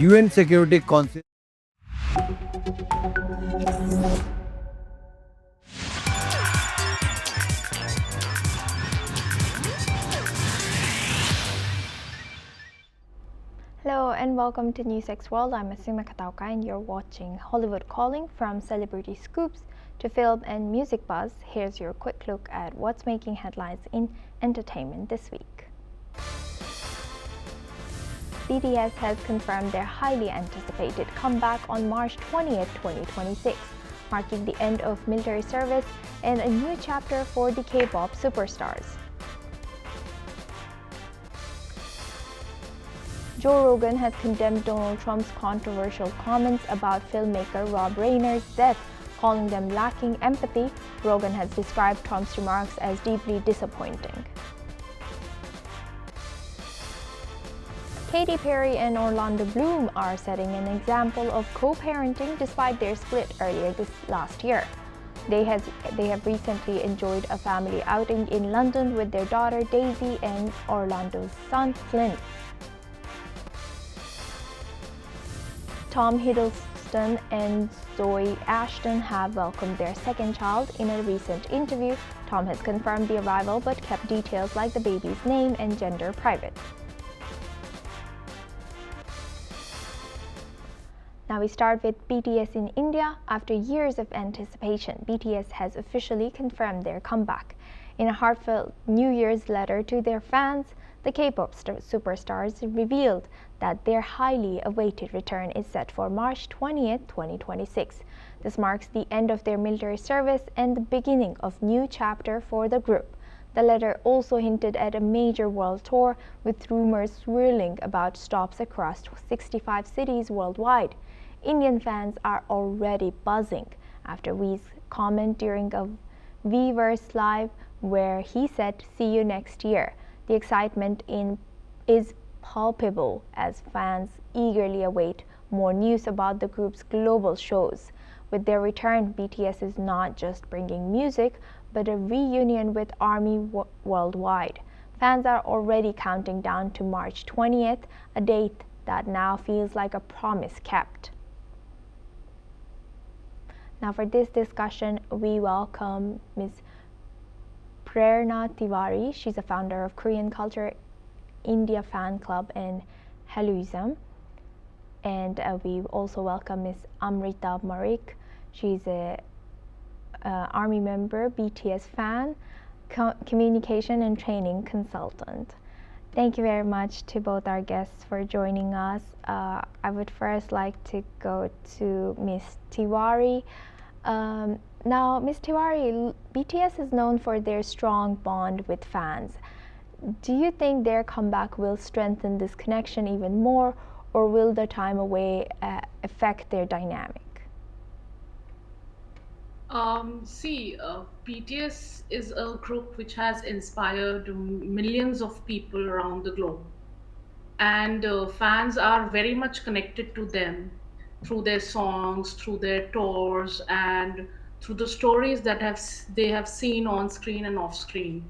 UN Security Council. Hello and welcome to NewsX World. I'm Asuma Katauka and you're watching Hollywood Calling. From celebrity scoops to film and music buzz. Here's your quick look at what's making headlines in entertainment this week. BTS has confirmed their highly anticipated comeback on March 20th, 2026, marking the end of military service and a new chapter for the K-pop superstars. Joe Rogan has condemned Donald Trump's controversial comments about filmmaker Rob Reiner's death, calling them lacking empathy. Rogan has described Trump's remarks as deeply disappointing. Katy Perry and Orlando Bloom are setting an example of co-parenting despite their split earlier this last year. They have recently enjoyed a family outing in London with their daughter Daisy and Orlando's son Flynn. Tom Hiddleston and Zoe Ashton have welcomed their second child. In a recent interview, Tom has confirmed the arrival but kept details like the baby's name and gender private. Now we start with BTS in India. After years of anticipation, BTS has officially confirmed their comeback. In a heartfelt New Year's letter to their fans, the K-pop superstars revealed that their highly awaited return is set for March 20th, 2026. This marks the end of their military service and the beginning of a new chapter for the group. The letter also hinted at a major world tour, with rumors swirling about stops across 65 cities worldwide. Indian fans are already buzzing after V's comment during a Weverse Live where he said, "See you next year." The excitement is palpable as fans eagerly await more news about the group's global shows. With their return, BTS is not just bringing music, but a reunion with ARMY worldwide. Fans are already counting down to March 20th, a date that now feels like a promise kept. Now for this discussion, we welcome Ms. Prerna Tiwari. She's a founder of Korean Culture India Fan Club and Heluism. And we also welcome Ms. Amrita Marik. She's a Army member, BTS fan, communication and training consultant. Thank you very much to both our guests for joining us. I would first like to go to Ms. Tiwari. Now, Ms. Tiwari, BTS is known for their strong bond with fans. Do you think their comeback will strengthen this connection even more, or will the time away affect their dynamic? BTS is a group which has inspired millions of people around the globe, and fans are very much connected to them through their songs, through their tours, and through the stories that they have seen on screen and off screen.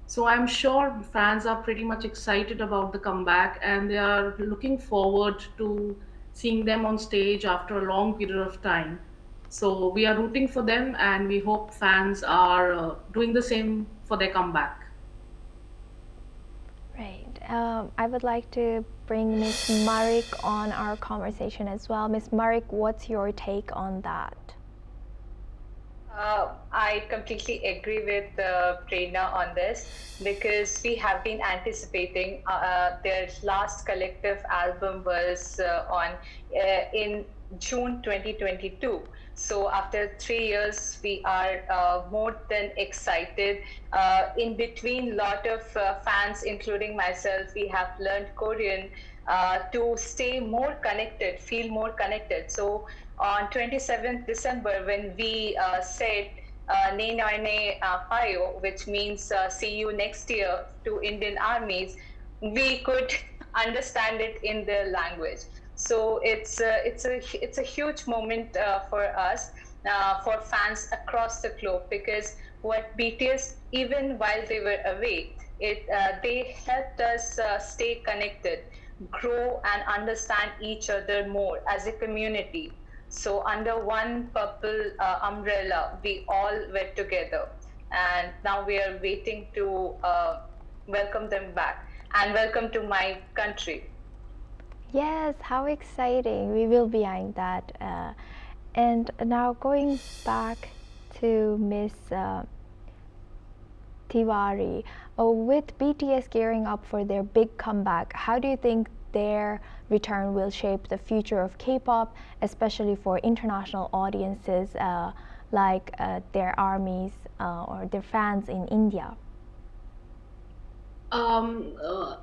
So I'm sure fans are pretty much excited about the comeback, and they are looking forward to seeing them on stage after a long period of time. So we are rooting for them, and we hope fans are doing the same for their comeback. Right. I would like to bring Ms. Marik on our conversation as well. Ms. Marik, what's your take on that? I completely agree with Prerna on this, because we have been anticipating their last collective album was in June 2022. So after 3 years, we are more than excited. In between, lot of fans, including myself, we have learned Korean to stay more connected, feel more connected. So on 27th December, when we said Ne Noy Ne Payo, which means see you next year to Indian armies, we could understand it in their language. So it's a huge moment for us, for fans across the globe, because what BTS, even while they were away, they helped us stay connected. grow and understand each other more as a community. So under one purple umbrella, we all were together, and now we are waiting to welcome them back and welcome to my country. Yes, how exciting! We will be eyeing that. And now going back to Miss Tiwari, with BTS gearing up for their big comeback, how do you think their return will shape the future of K-pop, especially for international audiences like their armies or their fans in India? Um, uh,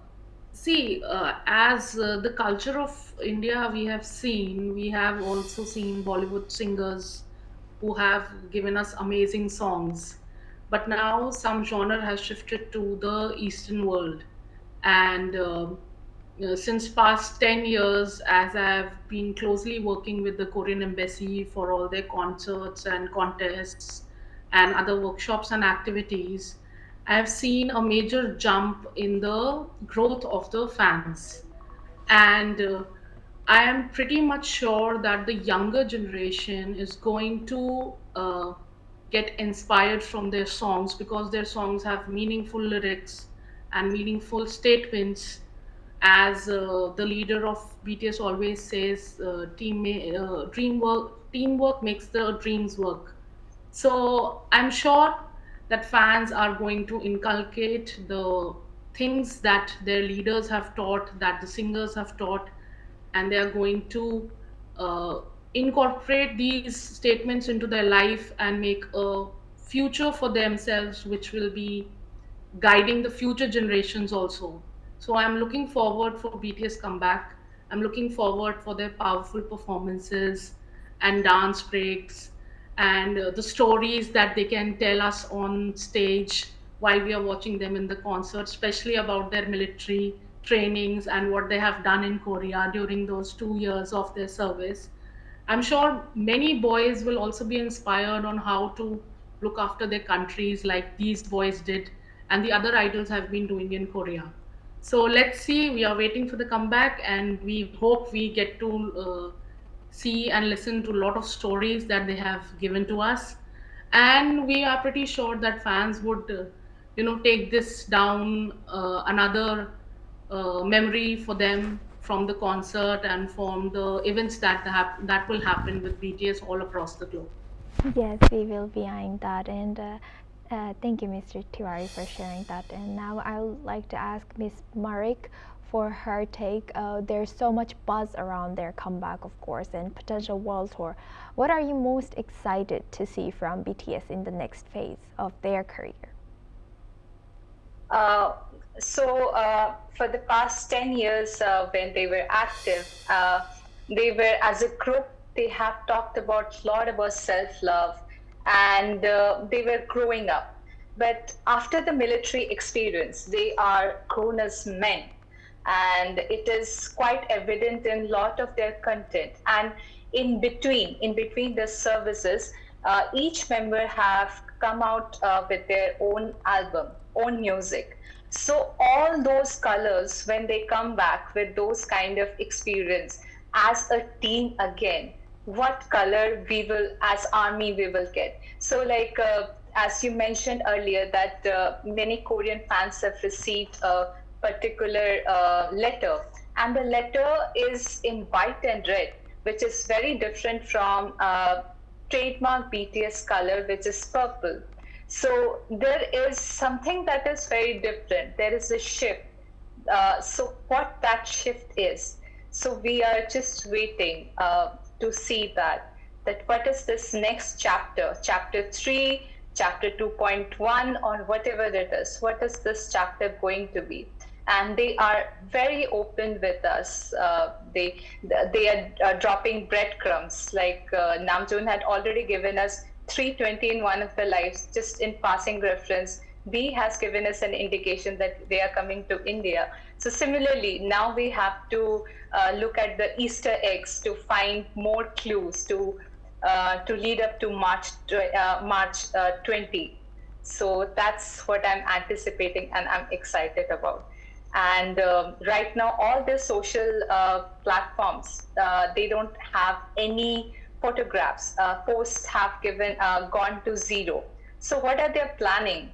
See, as the culture of India, we have also seen Bollywood singers who have given us amazing songs. But now some genre has shifted to the Eastern world. And since past 10 years, as I've been closely working with the Korean embassy for all their concerts and contests and other workshops and activities, I have seen a major jump in the growth of the fans. And I am pretty much sure that the younger generation is going to get inspired from their songs, because their songs have meaningful lyrics and meaningful statements. As the leader of BTS always says, teamwork makes the dreams work. So I'm sure that fans are going to inculcate the things that their leaders have taught, that the singers have taught, and they are going to uh, incorporate these statements into their life and make a future for themselves, which will be guiding the future generations also. So I'm looking forward for BTS comeback. I'm looking forward for their powerful performances and dance breaks and the stories that they can tell us on stage while we are watching them in the concert, especially about their military trainings and what they have done in Korea during those 2 years of their service. I'm sure many boys will also be inspired on how to look after their countries like these boys did and the other idols have been doing in Korea. So let's see, we are waiting for the comeback and we hope we get to see and listen to a lot of stories that they have given to us. And we are pretty sure that fans would, take this down another memory for them from the concert and from the events that will happen with BTS all across the globe. Yes, we will be eyeing that. And thank you, Mr. Tiwari, for sharing that. And now I would like to ask Miss Marik for her take. There's so much buzz around their comeback, of course, and potential world tour. What are you most excited to see from BTS in the next phase of their career? Uh, for the past 10 years, when they were active, they were, as a group, they have talked about a lot about self-love, and they were growing up. But after the military experience, they are grown as men, and it is quite evident in a lot of their content. And in between the services, each member have come out with their own album, own music. So all those colors, when they come back with those kind of experience as a team again, what color we will, as army, we will get. So like as you mentioned earlier, that many Korean fans have received a particular letter, and the letter is in white and red, which is very different from trademark BTS color, which is purple. So there is something that is very different. There is a shift. So what that shift is. So we are just waiting to see that what is this next chapter, chapter 3, chapter 2.1, or whatever it is. What is this chapter going to be? And they are very open with us. They are dropping breadcrumbs. Like Namjoon had already given us 320 in one of the lives, just in passing reference. B has given us an indication that they are coming to India. So similarly, now we have to look at the Easter eggs to find more clues to lead up to March 20. So that's what I'm anticipating and I'm excited about. And right now, all the social platforms, they don't have any photographs. Posts have gone to zero. So what are they planning?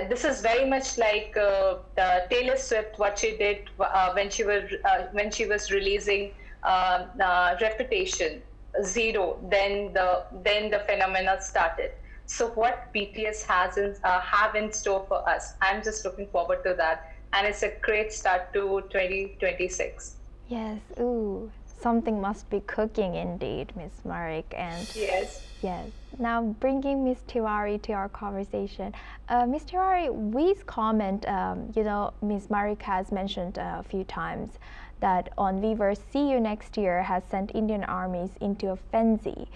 This is very much like the Taylor Swift, what she did when she was releasing Reputation, zero. Then the phenomena started. So what BTS have in store for us? I'm just looking forward to that, and it's a great start to 2026. Yes, ooh, something must be cooking indeed, Miss Marik. And Yes. yes, now bringing Miss Tiwari to our conversation. Miss Tiwari, we's comment, Miss Marik has mentioned a few times that on Weverse, See You Next Year has sent Indian armies into a frenzy.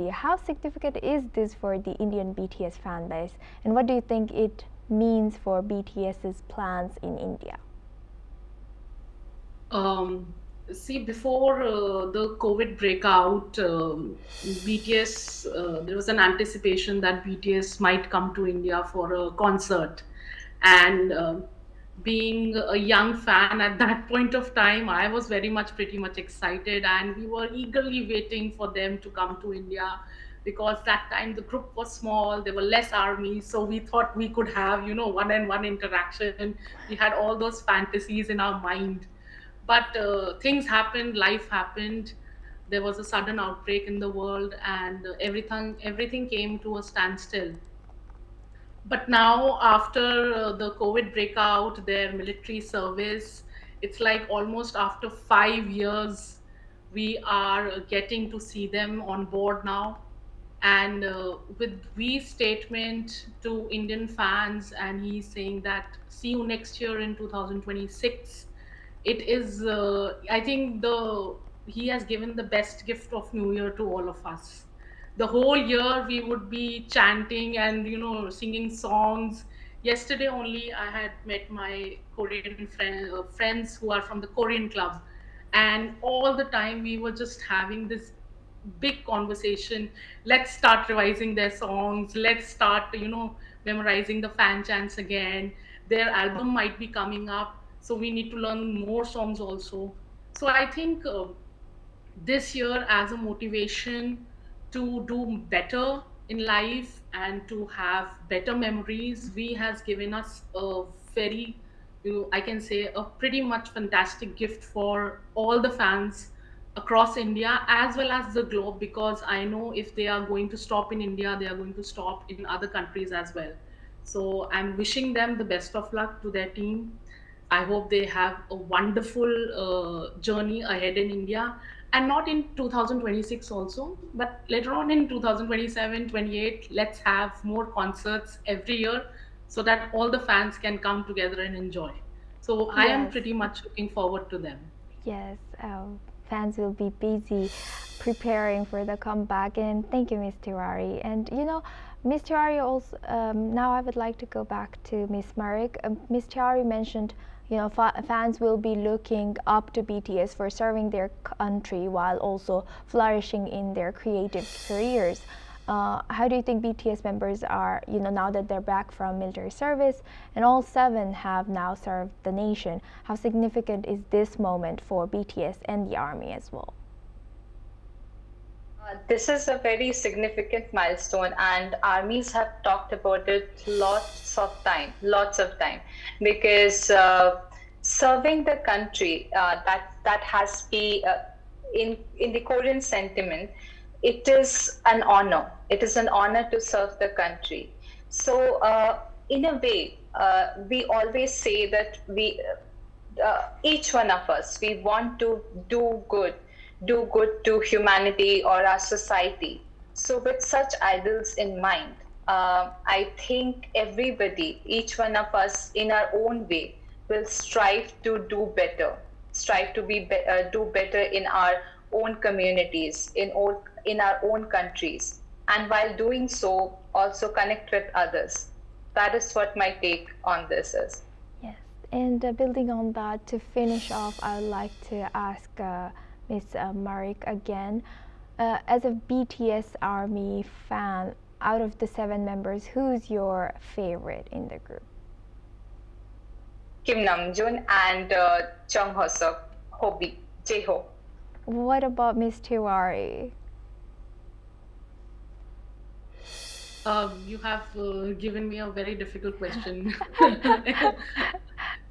How significant is this for the Indian BTS fan base, and what do you think it means for BTS's plans in India? See, before the COVID breakout, BTS, there was an anticipation that BTS might come to India for a concert. And being a young fan at that point of time, I was pretty much excited, and we were eagerly waiting for them to come to India, because that time the group was small, there were less armies, so we thought we could have, one-on-one interaction. We had all those fantasies in our mind. But things happened, life happened. There was a sudden outbreak in the world, and everything came to a standstill. But now, after the COVID breakout, their military service, it's like almost after 5 years, we are getting to see them on board now. And with V's statement to Indian fans, and he's saying that see you next year in 2026, it is, I think he has given the best gift of New Year to all of us. The whole year we would be chanting and singing songs. Yesterday only I had met my Korean friends who are from the Korean club, and all the time we were just having this big conversation. Let's start revising their songs, let's start memorizing the fan chants again. Their album might be coming up, so we need to learn more songs also. So I think this year, as a motivation to do better in life and to have better memories, we has given us a very, I can say, a pretty much fantastic gift for all the fans across India as well as the globe, because I know if they are going to stop in India, they are going to stop in other countries as well. So I'm wishing them the best of luck to their team. I hope they have a wonderful journey ahead in India, and not in 2026 also, but later on in 2027, 28. Let's have more concerts every year so that all the fans can come together and enjoy. So I am Yes. pretty much looking forward to them. Yes, fans will be busy preparing for the comeback. And thank you, Miss Tirari. And Miss Tirari also. Now I would like to go back to Miss Marik. Miss Tirari mentioned, fans will be looking up to BTS for serving their country while also flourishing in their creative careers. How do you think BTS members are, now that they're back from military service and all 7 have now served the nation? How significant is this moment for BTS and the army as well? This is a very significant milestone, and armies have talked about it lots of time, because serving the country, that has been in the Korean sentiment, it is an honor. It is an honor to serve the country. So, in a way, we always say that each one of us, we want to do good to humanity or our society. So, with such ideals in mind, I think everybody, each one of us, in our own way, will strive to do better, strive to do better in our own communities, in our own countries, and while doing so, also connect with others. That is what my take on this is. Yes, and building on that, to finish off, I would like to ask Ms. Marik again. As a BTS ARMY fan, out of the 7 members, who's your favorite in the group? Kim Namjoon and Jung Hoseok, Hobi, Jaeho. What about Miss Tiwari? You have given me a very difficult question.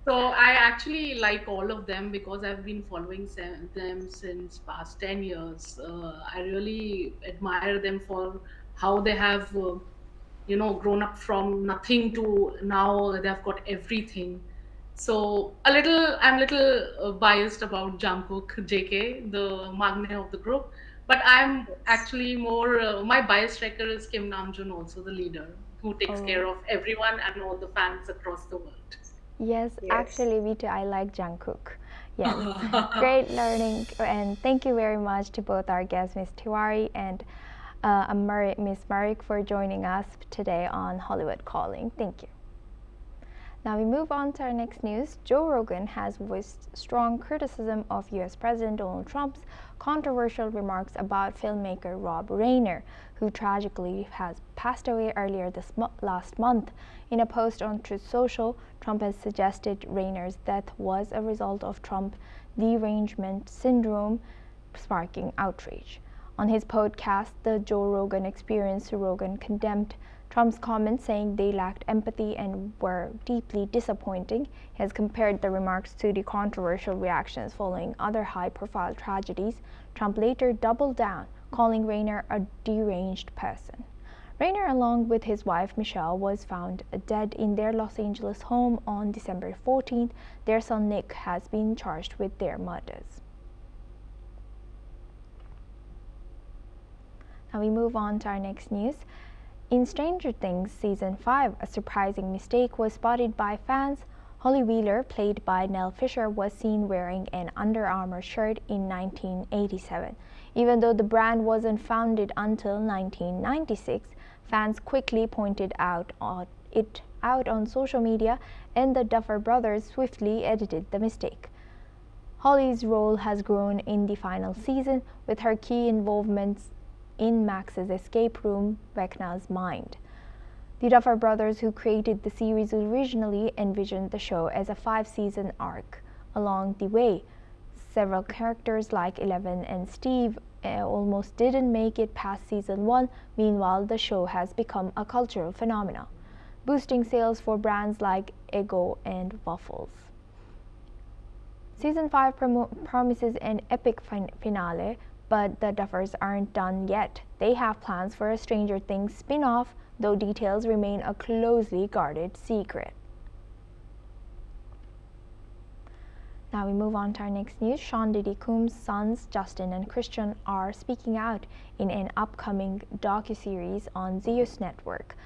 So I actually like all of them because I've been following them since past 10 years. I really admire them for how they have, grown up from nothing to now they've got everything. So I'm a little biased about Jungkook, JK, the magne of the group, but I'm Yes. actually more, my bias tracker is Kim Namjoon, also the leader, who takes care Oh, of everyone and all the fans across the world. yes, Yes. actually, me too. I like Jungkook. Yes, great learning, and thank you very much to both our guests, Miss Tiwari and Miss Marik, for joining us today on Hollywood Calling. Thank you. Now we move on to our next news. Joe Rogan has voiced strong criticism of US President Donald Trump's controversial remarks about filmmaker Rob Reiner, who tragically has passed away earlier last month. In a post on Truth Social, Trump has suggested Reiner's death was a result of Trump derangement syndrome, sparking outrage. On his podcast, The Joe Rogan Experience, Rogan condemned Trump's comments, saying they lacked empathy and were deeply disappointing. He has compared the remarks to the controversial reactions following other high-profile tragedies. Trump later doubled down, calling Reiner a deranged person. Reiner, along with his wife Michelle, was found dead in their Los Angeles home on December 14th. Their son Nick has been charged with their murders. Now we move on to our next news. In Stranger Things Season 5, a surprising mistake was spotted by fans. Holly Wheeler, played by Nell Fisher, was seen wearing an Under Armour shirt in 1987. Even though the brand wasn't founded until 1996, fans quickly pointed it out on social media, and the Duffer Brothers swiftly edited the mistake. Holly's role has grown in the final season, with her key involvements in Max's escape room, Vecna's mind. The Duffer Brothers, who created the series, originally envisioned the show as a 5-season arc. Along the way, several characters like Eleven and Steve almost didn't make it past season 1. Meanwhile, the show has become a cultural phenomenon, boosting sales for brands like Eggo and Waffles. Season 5 promises an epic finale, but the Duffers aren't done yet. They have plans for a Stranger Things spin-off, though details remain a closely guarded secret. Now we move on to our next news. Sean Diddy Combs' sons, Justin and Christian, are speaking out in an upcoming docuseries on Zeus Network.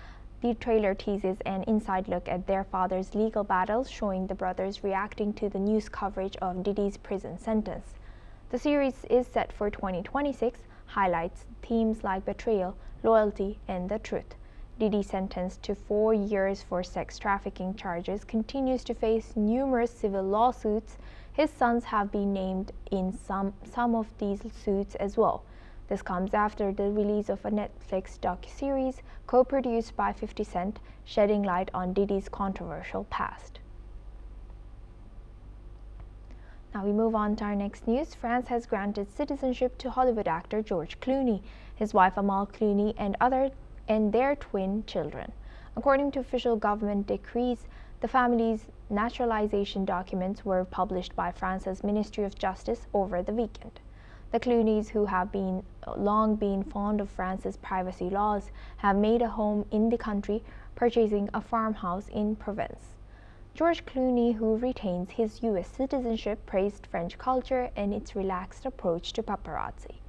The trailer teases an inside look at their father's legal battles, showing the brothers reacting to the news coverage of Diddy's prison sentence. The series is set for 2026, highlights themes like betrayal, loyalty, and the truth. Diddy, sentenced to 4 years for sex trafficking charges, continues to face numerous civil lawsuits. His sons have been named in some of these suits as well. This comes after the release of a Netflix docuseries co-produced by 50 Cent, shedding light on Diddy's controversial past. Now we move on to our next news. France has granted citizenship to Hollywood actor George Clooney, his wife Amal Clooney, and their twin children. According to official government decrees, the family's naturalization documents were published by France's Ministry of Justice over the weekend. The Clooneys, who have long been fond of France's privacy laws, have made a home in the country, purchasing a farmhouse in Provence. George Clooney, who retains his U.S. citizenship, praised French culture and its relaxed approach to paparazzi.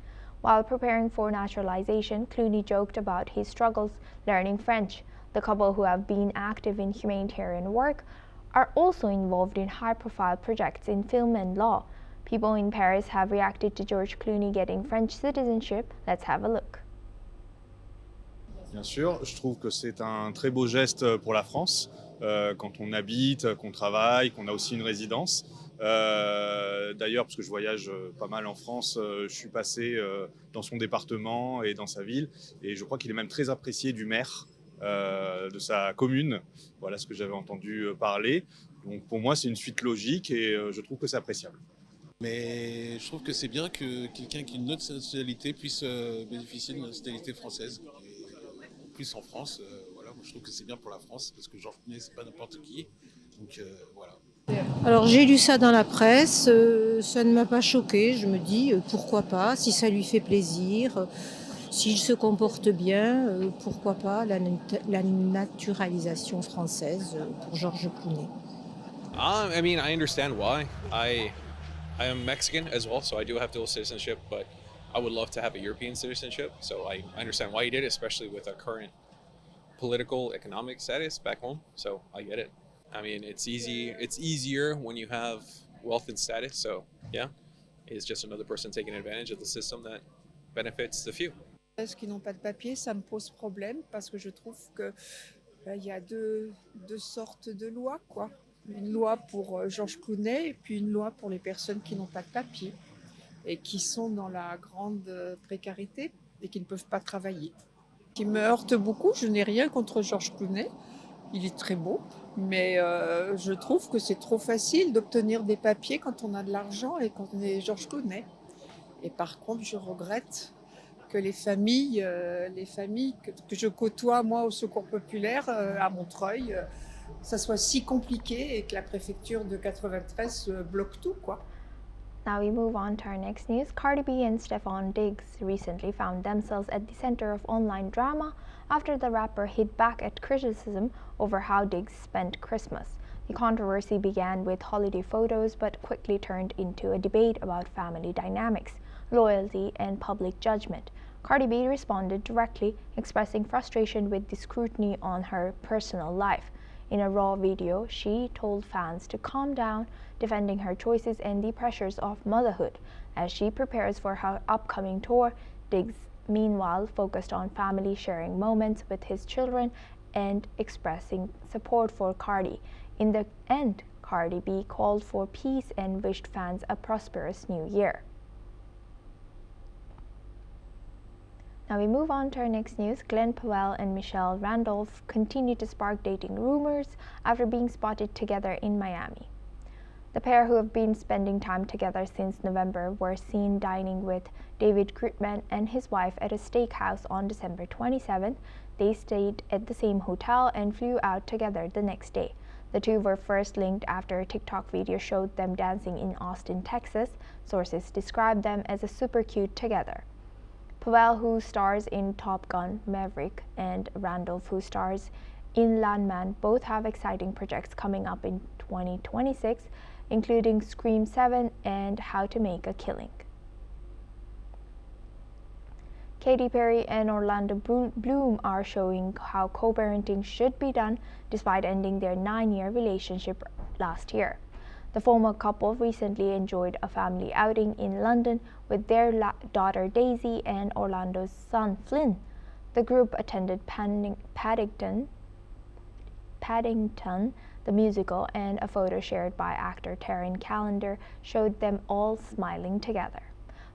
While preparing for naturalization, Clooney joked about his struggles learning French. The couple, who have been active in humanitarian work, are also involved in high-profile projects in film and law. People in Paris have reacted to George Clooney getting French citizenship. Let's have a look. Bien sûr, je trouve que c'est un très beau geste pour la France, quand on habite, qu'on travaille, qu'on a aussi une résidence. D'ailleurs, parce que je voyage pas mal en France, je suis passé dans son département et dans sa ville, et je crois qu'il est même très apprécié du maire de sa commune. Voilà ce que j'avais entendu parler. Donc pour moi, c'est une suite logique et je trouve que c'est appréciable. Mais je trouve que c'est bien que quelqu'un qui a une autre nationalité puisse bénéficier de la nationalité française. Et plus en France, voilà, moi je trouve que c'est bien pour la France parce que Georges Clooney, c'est pas n'importe qui. Donc voilà. Alors j'ai lu ça dans la presse, ça ne m'a pas choqué, je me dis pourquoi pas, si ça lui fait plaisir, s'il se comporte bien, pourquoi pas la naturalisation française pour Georges Clooney. I mean, I understand why. I am Mexican as well, so I do have dual citizenship, but I would love to have a European citizenship. So I understand why he did it, especially with our current political, economic status back home. So I get it. I mean, it's easier when you have wealth and status. So yeah, it's just another person taking advantage of the system that benefits the few. Ceux qui n'ont pas de papier, ça me pose problème parce que je trouve que y a deux sortes de lois, quoi. Une loi pour Georges Clooney et puis une loi pour les personnes qui n'ont pas de papier et qui sont dans la grande précarité et qui ne peuvent pas travailler. Ce qui me heurte beaucoup, je n'ai rien contre Georges Clooney, il est très beau, mais je trouve que c'est trop facile d'obtenir des papiers quand on a de l'argent et quand on est Georges Clooney. Et par contre, je regrette que les familles que je côtoie moi au Secours populaire à Montreuil, ça soit si compliqué et que la préfecture de 93 bloque tout, quoi. Now we move on to our next news. Cardi B and Stefan Diggs recently found themselves at the center of online drama after the rapper hit back at criticism over how Diggs spent Christmas. The controversy began with holiday photos but quickly turned into a debate about family dynamics, loyalty, and public judgment. Cardi B responded directly, expressing frustration with the scrutiny on her personal life. In a raw video, she told fans to calm down, defending her choices and the pressures of motherhood. As she prepares for her upcoming tour, Diggs, meanwhile, focused on family sharing moments with his children and expressing support for Cardi. In the end, Cardi B called for peace and wished fans a prosperous new year. Now we move on to our next news. Glenn Powell and Michelle Randolph continue to spark dating rumors after being spotted together in Miami. The pair, who have been spending time together since November, were seen dining with David Grutman and his wife at a steakhouse on December 27th. They stayed at the same hotel and flew out together the next day. The two were first linked after a TikTok video showed them dancing in Austin, Texas. Sources described them as a super cute together. Powell, who stars in Top Gun: Maverick, and Randolph, who stars in Landman, both have exciting projects coming up in 2026, including Scream 7 and How to Make a Killing. Katy Perry and Orlando Bloom are showing how co-parenting should be done despite ending their 9-year relationship last year. The former couple recently enjoyed a family outing in London with their daughter Daisy and Orlando's son Flynn. The group attended Paddington, the musical, and a photo shared by actor Taryn Callender showed them all smiling together.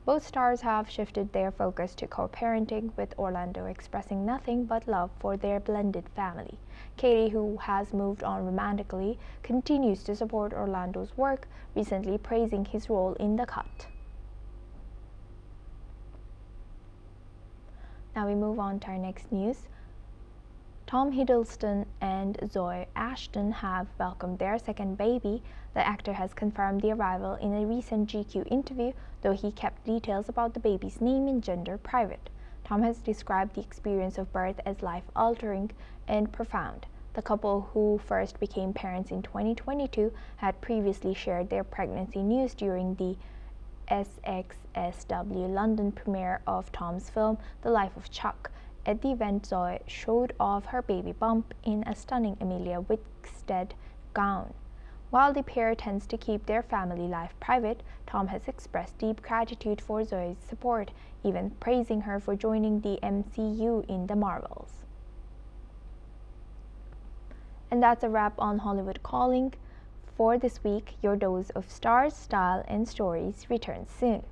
Both stars have shifted their focus to co-parenting, with Orlando expressing nothing but love for their blended family. Katy, who has moved on romantically, continues to support Orlando's work, recently praising his role in The Cut. Now we move on to our next news. Tom Hiddleston and Zoe Ashton have welcomed their second baby. The actor has confirmed the arrival in a recent GQ interview, though he kept details about the baby's name and gender private. Tom has described the experience of birth as life-altering and profound. The couple, who first became parents in 2022, had previously shared their pregnancy news during the SXSW London premiere of Tom's film The Life of Chuck. At the event, Zoe showed off her baby bump in a stunning Emilia Wickstead gown. While the pair tends to keep their family life private, Tom has expressed deep gratitude for Zoe's support, even praising her for joining the MCU in the Marvels. And that's a wrap on Hollywood Calling. For this week, your dose of stars, style, and stories returns soon.